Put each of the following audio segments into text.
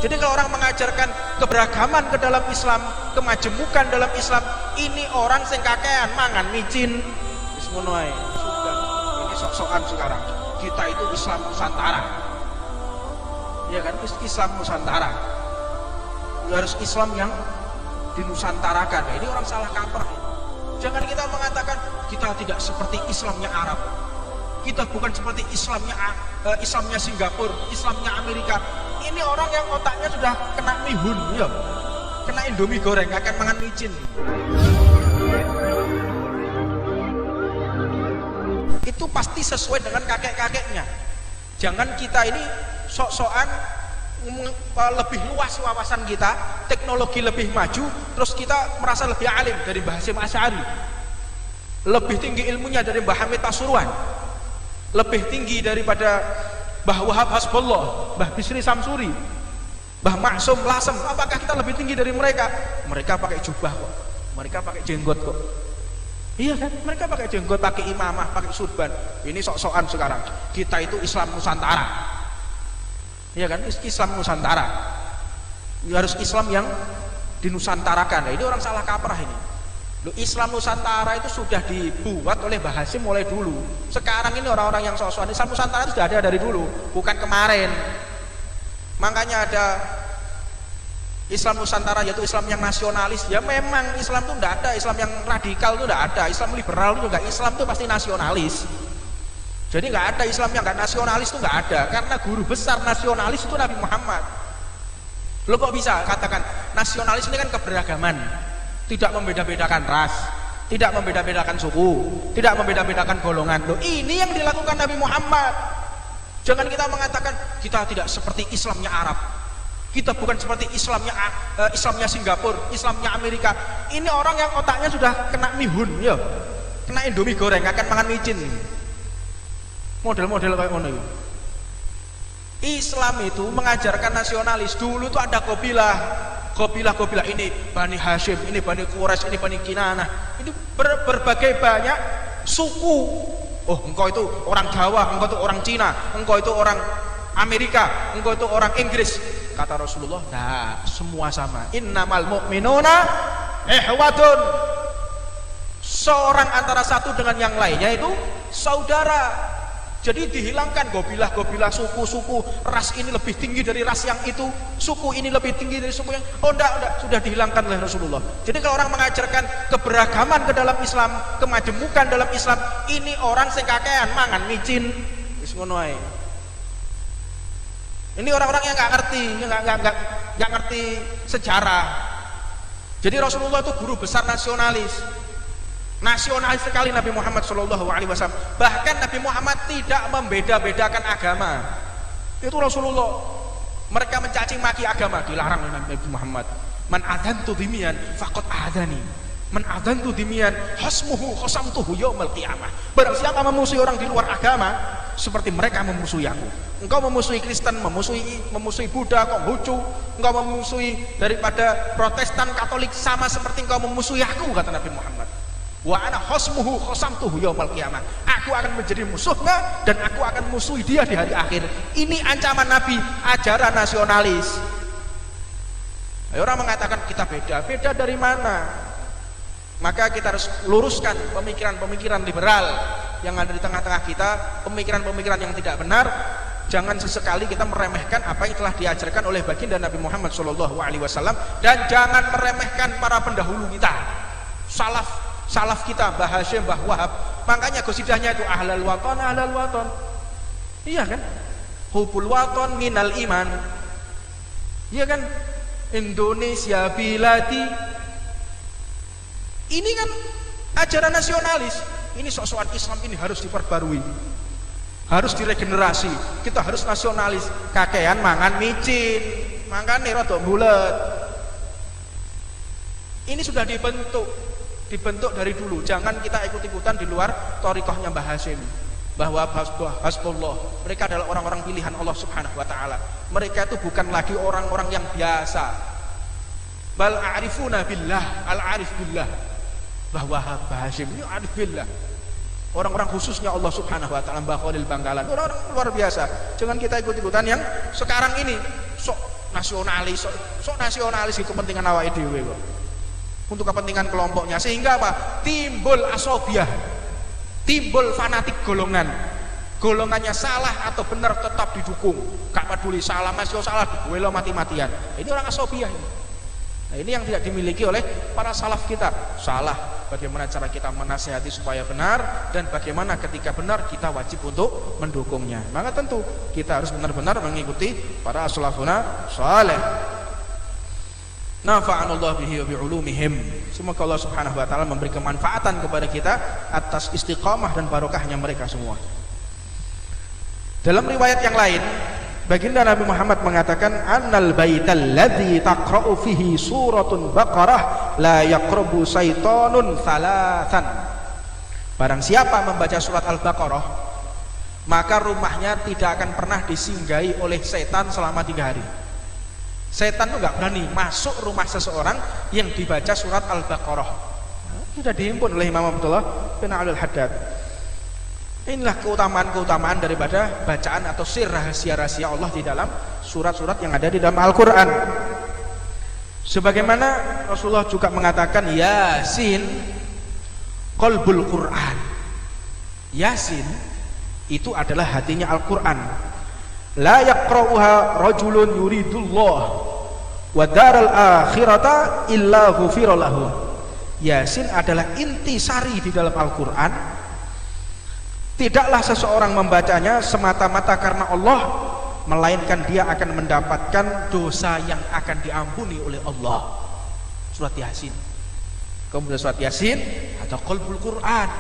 Jadi kalau orang mengajarkan keberagaman ke dalam Islam, kemajemukan dalam Islam, ini orang sing kakean mangan micin wis ngono ae. Sudah. Ini sok-sokan sekarang. Kita itu Islam Nusantara. Ya kan, Islam Nusantara. Harus Islam yang dinusantarakan. Nah, ini orang salah kaprah. Jangan kita mengatakan kita tidak seperti Islamnya Arab. Kita bukan seperti Islamnya Singapura, Islamnya Amerika. Ini orang yang otaknya sudah kena mihun, ya. Kena Indomie goreng, akan mangan micin. Itu pasti sesuai dengan kakek-kakeknya. Jangan kita ini sok-sokan lebih luas wawasan kita, teknologi lebih maju, terus kita merasa lebih alim dari Mbah Hasyim Asy'ari, lebih tinggi ilmunya dari Mbah Hamid Pasuruan, lebih tinggi daripada Mbah Wahab Hasbullah, Mbah Bisri Samsuri, Mbah Maksum Lasem. Apakah kita lebih tinggi dari mereka? Mereka pakai jubah kok, mereka pakai jenggot kok. Iya kan? Mereka pakai jenggot, pakai imamah, pakai surban. Ini sok-sokan sekarang. Kita itu Islam Nusantara. Iya kan? Islam Nusantara. Harus Islam yang dinusantarakan. Nah, ini orang salah kaprah ini. Loh, Islam Nusantara itu sudah dibuat oleh Mbah Hasyim mulai dulu. Sekarang ini orang-orang yang sok-sokan Islam Nusantara itu sudah ada dari dulu, bukan kemarin. Makanya ada Islam Nusantara, yaitu Islam yang nasionalis. Ya memang Islam itu tidak ada, Islam yang radikal itu tidak ada, Islam liberal itu juga, Islam itu pasti nasionalis. Jadi nggak ada Islam yang nggak nasionalis, itu nggak ada, karena guru besar nasionalis itu Nabi Muhammad. Lo kok bisa katakan nasionalis ini kan keberagaman, tidak membeda-bedakan ras, tidak membeda-bedakan suku, tidak membeda-bedakan golongan. Loh, ini yang dilakukan Nabi Muhammad. Jangan kita mengatakan kita tidak seperti Islamnya Arab, kita bukan seperti Islamnya Singapura, Islamnya Amerika. Ini orang yang otaknya sudah kena mihun, ya, kena Indomie goreng, akan makan micin. Model-model kayak mana itu. Islam itu mengajarkan nasionalis. Dulu itu ada kopilah ini Bani Hashim, ini Bani Quraisy, ini Bani Kinanah. Ini berbagai banyak suku. Oh, engkau itu orang Jawa, engkau itu orang Cina, engkau itu orang Amerika, engkau itu orang Inggris. Kata Rasulullah, nah, semua sama. Innamal mu'minuna ihwatun. Seorang antara satu dengan yang lainnya itu saudara. Jadi dihilangkan gobilah-gobilah, suku-suku, ras ini lebih tinggi dari ras yang itu, suku ini lebih tinggi dari suku yang, oh enggak, sudah dihilangkan oleh Rasulullah. Jadi kalau orang mengajarkan keberagaman ke dalam Islam, kemajemukan dalam Islam, ini orang sing kakean mangan micin wis ngono ae. Ini orang-orang yang nggak ngerti sejarah. Jadi Rasulullah itu guru besar nasionalis sekali Nabi Muhammad SAW. Bahkan Nabi Muhammad tidak membeda-bedakan agama. Itu Rasulullah. Mereka mencaci maki agama, dilarang oleh Nabi Muhammad. Man adantu dimian faqad adani, man adantu dimian hasmuhu khasamtuhu yaumil qiyamah. Barang siapa memusuhi orang di luar agama, seperti mereka memusuhi aku. Engkau memusuhi Kristen, memusuhi Buddha, Konghucu, engkau memusuhi daripada Protestan, Katolik, sama seperti engkau memusuhi aku, kata Nabi Muhammad. Wa ana khasmuhu khasamtuhu yaumil qiyamah. Aku akan menjadi musuhnya dan aku akan musuhi dia di hari akhir. Ini ancaman Nabi, ajaran nasionalis. Orang mengatakan kita beda dari mana? Maka kita harus luruskan pemikiran-pemikiran liberal yang ada di tengah-tengah kita, pemikiran-pemikiran yang tidak benar. Jangan sesekali kita meremehkan apa yang telah diajarkan oleh baginda Nabi Muhammad SAW, dan jangan meremehkan para pendahulu kita, salaf kita, Mbah Hasyim, Mbah Wahab. Makanya gosidahnya itu ahlal waton. Iya kan? Hubul waton minal iman. Iya kan? Indonesia biladi. Ini kan ajaran nasionalis. Ini sok-sokan Islam ini harus diperbarui, harus diregenerasi. Kita harus nasionalis. Kakean mangan micin, mangkane rada bulet. Ini sudah dibentuk dari dulu. Jangan kita ikut-ikutan di luar thariqahnya Mbah Hasyim, bahwa Hasbullah. Mereka adalah orang-orang pilihan Allah Subhanahu wa taala. Mereka itu bukan lagi orang-orang yang biasa. Bal a'rifuna billah, al-arif billah. Bahwa Mbah Hasyim ini arif billah. Orang-orang khususnya Allah Subhanahu wa taala, Mbah Khalil Bangkalan. Orang-orang luar biasa. Jangan kita ikut-ikutan yang sekarang ini sok nasionalis, sok nasionalis itu kepentingan awake dhewe kok. Untuk kepentingan kelompoknya, sehingga apa? Timbul asobiah, timbul fanatik golongan. Golongannya salah atau benar tetap didukung, gak peduli salah masih salah, gue lo mati-matian. Ini orang asobiah ini. Nah, ini yang tidak dimiliki oleh para salaf kita. Salah, bagaimana cara kita menasihati supaya benar, dan bagaimana ketika benar kita wajib untuk mendukungnya. Maka tentu kita harus benar-benar mengikuti para salafuna saleh. Nafa'anallahu bihi wa bi'ulumihim. Semoga Allah Subhanahu wa taala memberi kemanfaatan kepada kita atas istiqamah dan barokahnya mereka semua. Dalam riwayat yang lain, baginda Nabi Muhammad mengatakan, annal baital ladzi taqra'u fihi suratun baqarah la yaqrabu syaitonun thalathan. Barang siapa membaca surat Al-Baqarah, maka rumahnya tidak akan pernah disinggahi oleh setan selama 3 hari. Setan itu nggak berani masuk rumah seseorang yang dibaca surat Al-Baqarah. Sudah dihimpun oleh Imam Abdullah bin Al-Haddad. Inilah keutamaan-keutamaan daripada bacaan atau sir rahasia-rahasia Allah di dalam surat-surat yang ada di dalam Al-Quran. Sebagaimana Rasulullah juga mengatakan, Yasin qalbul Quran. Yasin itu adalah hatinya Al-Quran. La yaqra'uha rajulun yuridullah wa daral akhirata illa ghufira lahu. Yasin adalah intisari di dalam Al-Quran. Tidaklah seseorang membacanya semata-mata karena Allah, melainkan dia akan mendapatkan dosa yang akan diampuni oleh Allah. Surat Yasin. Kemudian surat Yasin atau qalbul Quran,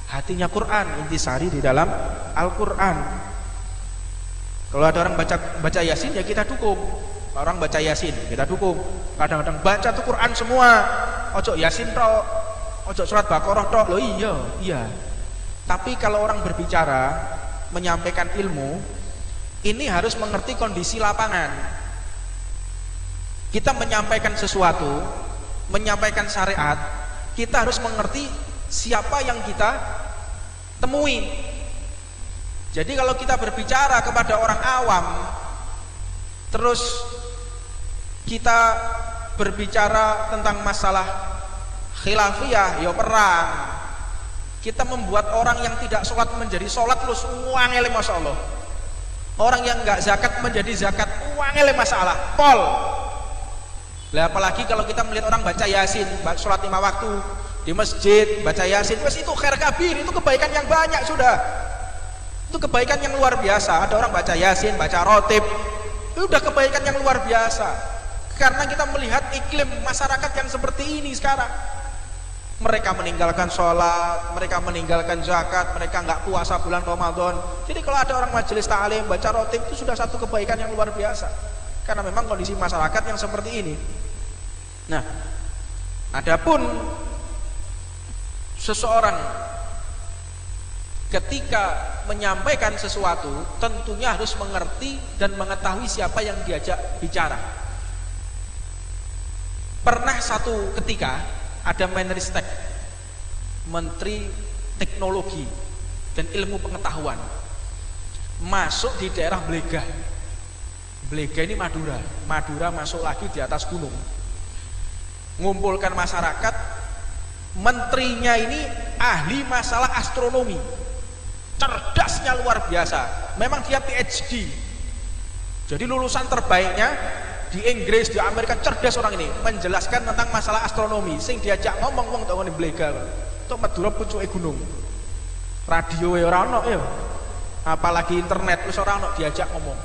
hatinya Quran, intisari di dalam Al-Quran. Kalau ada orang baca Yasin, ya kita dukung. Orang baca Yasin, kita dukung. Kadang-kadang baca tuh Quran semua, ojo Yasin tok, ojo surat Baqarah tok. Loh iya. Tapi kalau orang berbicara, menyampaikan ilmu, ini harus mengerti kondisi lapangan. Kita menyampaikan sesuatu, menyampaikan syariat, kita harus mengerti siapa yang kita temui. Jadi kalau kita berbicara kepada orang awam, terus kita berbicara tentang masalah khilafiyah, ya perang, kita membuat orang yang tidak sholat menjadi sholat, terus uangnya masya Allah. Orang yang nggak zakat menjadi zakat, uangnya masalah pol. Lah apalagi kalau kita melihat orang baca Yasin, sholat 5 waktu di masjid, baca Yasin, itu khair kabir, itu kebaikan yang banyak sudah. Itu kebaikan yang luar biasa. Ada orang baca Yasin, baca rotib, itu udah kebaikan yang luar biasa. Karena kita melihat iklim masyarakat yang seperti ini sekarang. Mereka meninggalkan sholat, mereka meninggalkan zakat, mereka nggak puasa bulan Ramadan. Jadi kalau ada orang majelis ta'lim, baca rotib, itu sudah satu kebaikan yang luar biasa. Karena memang kondisi masyarakat yang seperti ini. Nah, adapun seseorang ketika menyampaikan sesuatu, tentunya harus mengerti dan mengetahui siapa yang diajak bicara. Pernah satu ketika ada Menristek, Menteri Teknologi dan Ilmu Pengetahuan, masuk di daerah Blega. Blega ini Madura. Madura masuk lagi di atas gunung, ngumpulkan masyarakat. Menterinya ini ahli masalah astronomi, cerdasnya luar biasa. Memang dia PhD, jadi lulusan terbaiknya di Inggris, di Amerika, cerdas orang ini menjelaskan tentang masalah astronomi. Sing diajak ngomong wong tok ngene Blega. Tok Madura pucuke gunung. Radio ora ono ya. Apalagi internet wis ora ono diajak ngomong.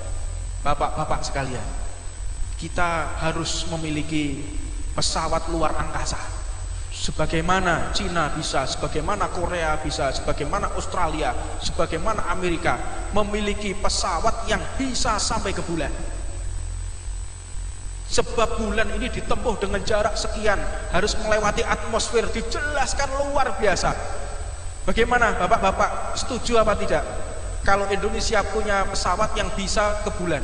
Bapak-bapak sekalian, kita harus memiliki pesawat luar angkasa. Sebagaimana Cina bisa, sebagaimana Korea bisa, sebagaimana Australia, sebagaimana Amerika memiliki pesawat yang bisa sampai ke bulan. Sebab bulan ini ditempuh dengan jarak sekian, harus melewati atmosfer, dijelaskan luar biasa. Bagaimana bapak-bapak, setuju apa tidak kalau Indonesia punya pesawat yang bisa ke bulan?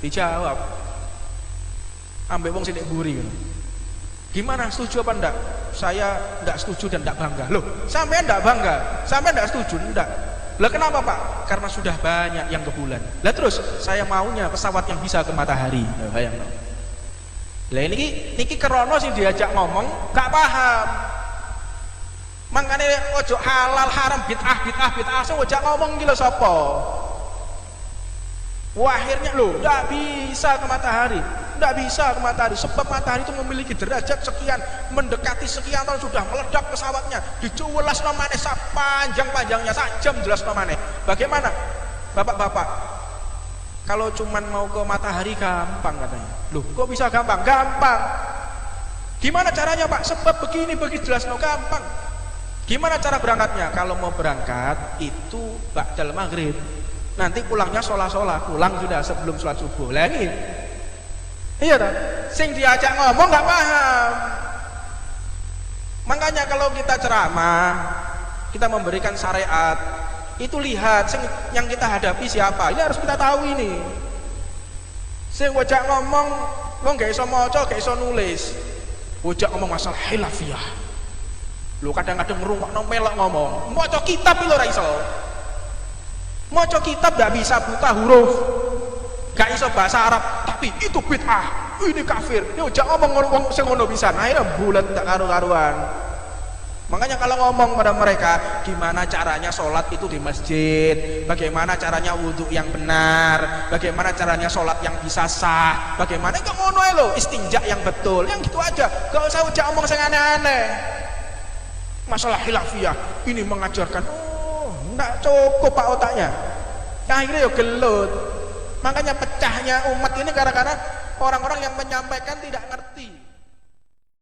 Dijawab ambek wong sing mburi. Gimana, setuju apa enggak? Saya enggak setuju dan enggak bangga. Loh, sampean enggak bangga? Sampean enggak setuju? Enggak. Lah kenapa Pak? Karena sudah banyak yang ke bulan. Lah terus saya maunya pesawat yang bisa ke matahari. Lah bayang. Lah niki kerono sing diajak ngomong gak paham. Makanya ojo halal haram bid'ah sing ojak ngomong iki lho sapa? Wah, akhirnya loh, nggak bisa ke matahari, nggak bisa ke matahari, sebab matahari itu memiliki derajat sekian, mendekati sekian tahun sudah meledak pesawatnya, dicuwelas nomane panjang-panjangnya, sak jam jelas nomane. Bagaimana, bapak-bapak? Kalau cuman mau ke matahari gampang katanya. Loh, kok bisa gampang? Gampang. Gimana caranya Pak? Sebab begini jelas no gampang. Gimana cara berangkatnya? Kalau mau berangkat itu ba'dal maghrib. Nanti pulangnya sholat, pulang sudah sebelum sholat subuh lagi. Iya kan? Sing diajak ngomong nggak paham. Makanya kalau kita ceramah, kita memberikan syariat, itu lihat yang kita hadapi siapa. Ini harus kita tahu ini. Sing wajak ngomong, lo nggak iso maca, nggak iso nulis. Wajak ngomong masalah hilafiyah. Lo kadang-kadang ngerungokno melok ngomong, maca kitab itu ora iso. Maca kitab gak bisa buta huruf, gak iso bahasa Arab, tapi itu bid'ah, ini kafir. Yo jak ngomong sing ngono pisan, akhirnya bulan tak karu-karuan. Makanya kalau ngomong pada mereka, gimana caranya sholat itu di masjid, bagaimana caranya wudhu yang benar, bagaimana caranya sholat yang bisa sah, bagaimana gak ngono lo, istinja yang betul, yang gitu aja. Gak usah ujak ngomong sing aneh-aneh. Masalah khilafiyah ini mengajarkan. Nggak cukup Pak otaknya, akhirnya ya gelut. Makanya pecahnya umat ini gara-gara orang-orang yang menyampaikan tidak ngerti.